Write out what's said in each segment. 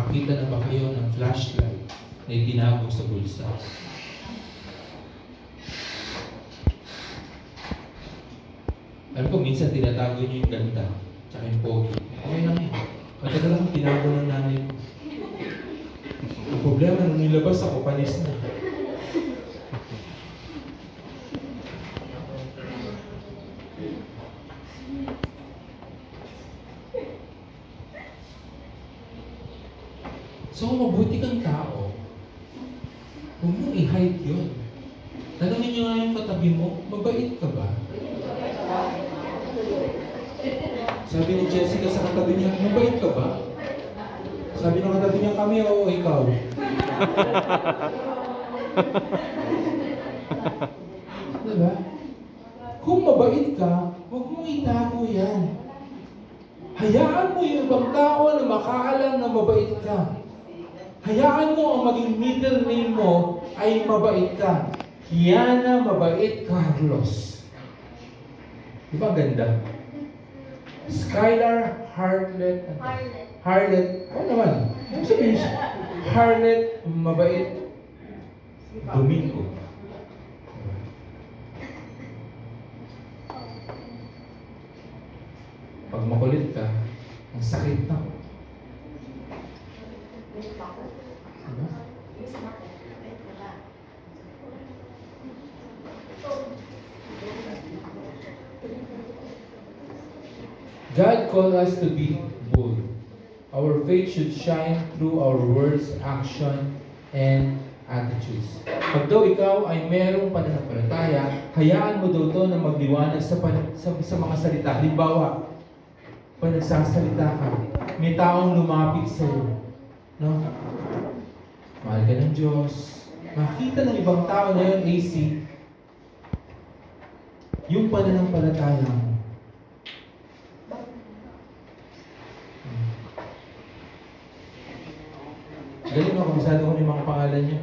Nakakita na ba kayo ng flashlight na itinago sa bulsa? Alam ko, minsan tinatago niyo yung ganda, tsaka yung pogi. Okay lang yun. Matagal lang tinago ng nanay ko. Ang problema, nung nilabas ako, panis na. So, mabuti kang tao, huwag mong i-hide yun. Tanungin nyo nga yung katabi mo, mabait ka ba? Sabi ni Jessica sa katabi niya, mabait ka ba? Sabi ng katabi niya, kami, oo, ikaw. Diba? Kung mabait ka, huwag mong itago yan. Hayaan mo yung ibang tao na makaalam na mabait ka. Hayaan mo ang maging middle name mo ay mabait ka. Kiana Mabait Carlos. Di ba ganda? Skylar Harlet. Ano naman? Ano sabihin siya? Harlet Mabait Domingo. Pag makulit ka, ang sakit na. Diba? God called us to be bold. Our faith should shine through our words, action, and attitudes. Pag daw ikaw ay merong pananampalataya, hayaan mo daw ito na magliwanag sa mga salita. Halimbawa, pag nagsasalita ka, may taong lumapit sa iyo. No? Mahal ka ng Diyos. Makita ng ibang tao na yun, AC, yung pananampalataya mo. Galing ako, kabisado ko yung mga pangalan niyo.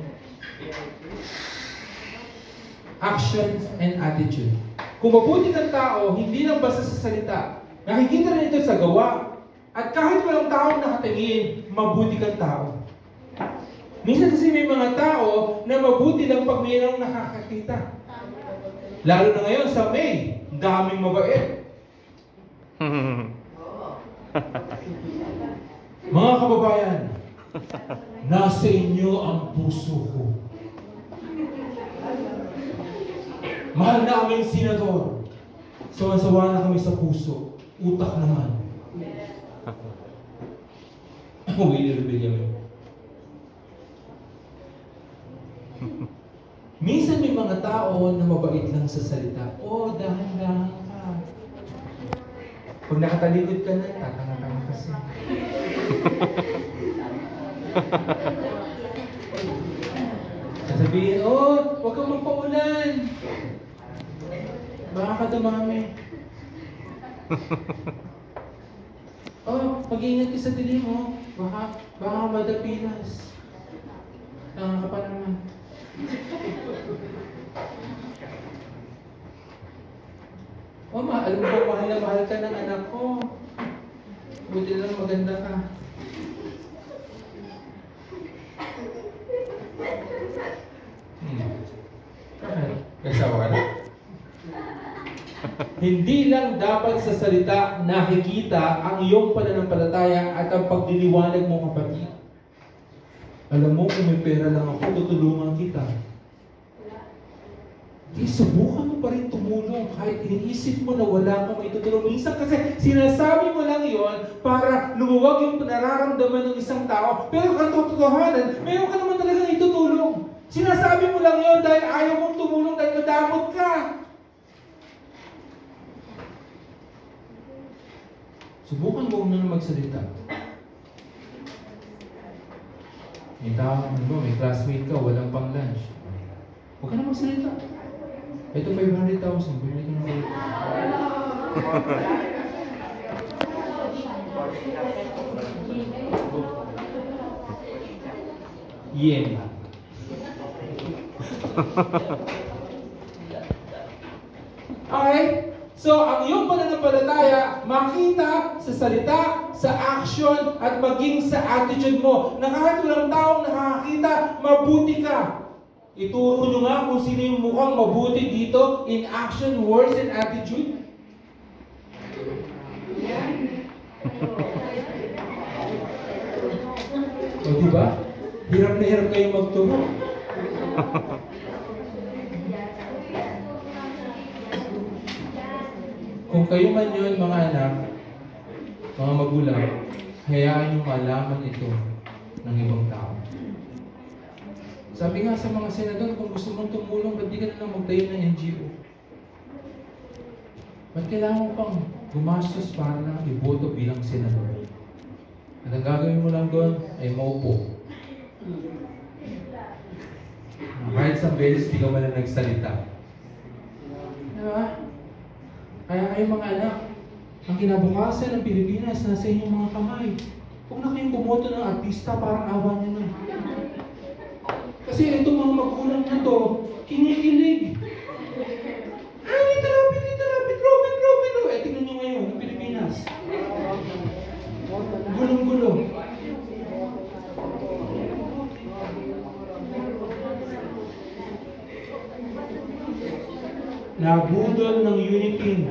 Actions and attitude. Kung mabuti kang tao, hindi lang basta sa salita. Nakikita rin ito sa gawa. At kahit walang taong nakatingin, mabuti kang tao. Minsan kasi may mga tao na mabuti lang pag mayroong nakakakita. Lalo na ngayon sa May, daming mabait. Mga kababayan, nasa inyo ang puso ko. Mahal na aming senador. Sawa-sawa na kami sa puso. Utak naman. Willie Rebellion. Minsan may mga tao na mabait lang sa salita. Oh, dahan-dahan ka. Pag nakatalikod ka na, tatanga-tanga kasi. Sasabihin, oh, huwag kang magpaulan. Baka ka dumami. Oh, mag-iingat ka sa dilim mo. Baka madapilas. Tanga ka pa naman. Oh, alam mo ba, mahal na mahal ka ng anak ko. Buti lang maganda ka. Nagsawa ka na? Hindi lang dapat sa salita nakikita ang iyong pananampalataya at ang pagdiliwanag mo, kapatid. Alam mo, kung may pera lang ako, tutulungan kita. Subukan mo pa rin tumulong kahit iniisip mo na wala kang may tutulong. Minsan kasi sinasabi mo lang yon para lumuwag yung nararamdaman ng isang tao. Pero ang totohanan, meron ka naman talagang itutulong. Sinasabi mo lang yon dahil ayaw mong tumulong dahil madamot ka. Subukan mo na magsalita. May tao, may classmate ka, walang pang lunch. Huwag ka na magsalita. Ito 500,000, bumili ka na ulit. Yen. Okay? So, ang iyong pananampalataya, makita sa salita, sa action at maging sa attitude mo. Na kahit walang taong nakakakita, mabuti ka. Ituro nyo nga kung sino yung mukhang mabuti dito in action, words, and attitude. O diba? Hirap na hirap kayo magturo. Kung kayo man yun, mga anak, mga magulang, hayaan nyo malaman ito ng ibang tao. Sabi nga sa mga senador, kung gusto mong tumulong, ba't di ka na lang magtayo ng NGO? Ba't kailangan mo pang gumastos para lang iboto bilang senador? At ang gagawin mo lang doon ay maupo. Kahit sa beses, di ka man na nagsalita. Diba? Kaya kayo mga anak, ang kinabukasan ng Pilipinas nasa inyong mga kamay. Huwag na kayong bumoto ng artista, parang awa nyo na. Kasi itong mga magulang na to, kinikilig. Ay, dito lapit, Robin. Eh, tingnan nyo ngayon, ng Pilipinas. Gulong-gulo. Nabudol ng unity.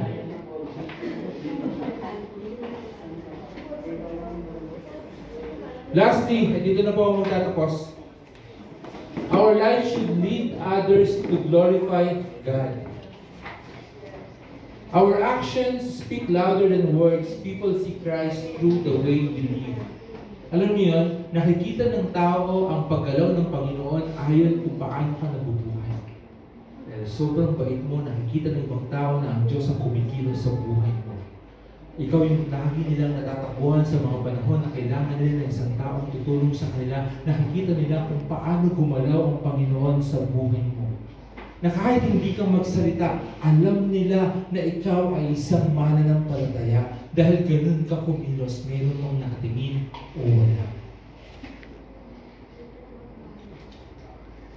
Lastly, dito na po ako magtatapos. Our life should lead others to glorify God. Our actions speak louder than words. People see Christ through the way we live. Alam niyo yun, nakikita ng tao ang paggalaw ng Panginoon ayon kung paano ka nabubuhay. Dahil sobrang bait mo, nakikita ng ibang tao na ang Diyos ang kumikilos sa buhay mo. Ikaw yung lagi nilang natatakbuhan sa mga panahon na kailangan nila ng isang taong tutulong sa kanila. Nakikita nila kung paano gumalaw ang Panginoon sa buhay mo. Na kahit hindi ka magsalita, alam nila na ikaw ay isang mananampalataya dahil ganun ka kumilos, meron mong nakatingin o wala.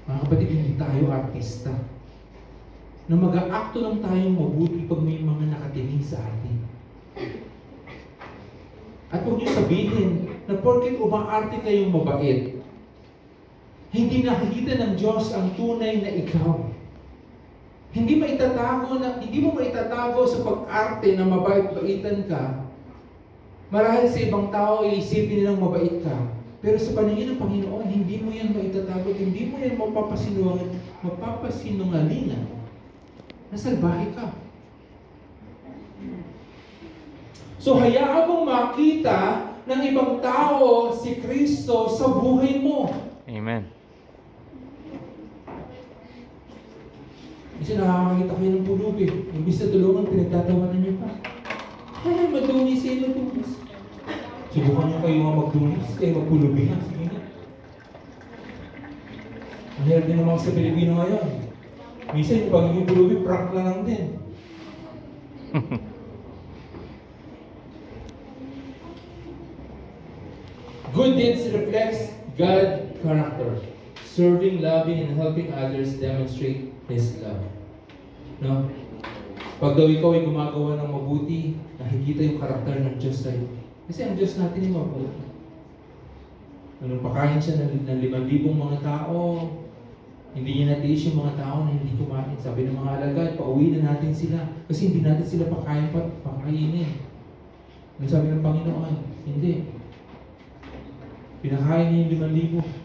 Mga kapatid, hindi tayo artista. Na mag-aakto lang tayong mabuti pag may mga nakatingin sa atin. At huwag niyo sabihin na porket umaarte kayong mabait, hindi nakikita ng Diyos ang tunay na ikaw. Hindi mo maitatago sa pag-arte na mabait-baitan ka. Marahil sa ibang tao, iisipin nilang mabait ka. Pero sa paningin ng Panginoon, hindi mo yan maitatago, hindi mo yan mapapasinungalingan na salbahe ka. So, hayaan mong makita ng ibang tao si Kristo sa buhay mo. Amen. Kasi nakakakita kayo ng pulubi. Imbis na tulungan, pinagtatawanan niyo pa. Ay, madunis eh, madunis. Subukan niyo kayo nga magdunis, kayo magpulubi na. Sige na. Ang hirap din naman sa Pilipino ngayon. Minsan, yung pagiging pulubi, prank na lang din. Good deeds reflects God's character. Serving, loving, and helping others demonstrate His love. No? Pag daw ikaw ay gumagawa ng mabuti, nakikita yung karakter ng Diyos sa'yo. Kasi ang Diyos natin ay mabuti. Nung pakain siya ng 5,000 mga tao, hindi niya natiis yung mga tao na hindi kumain. Sabi ng mga alagad, pauwi na natin sila. Kasi hindi natin sila pakainin. Ano sabi ng Panginoon? Hindi. Pinakain niya yung 5,000.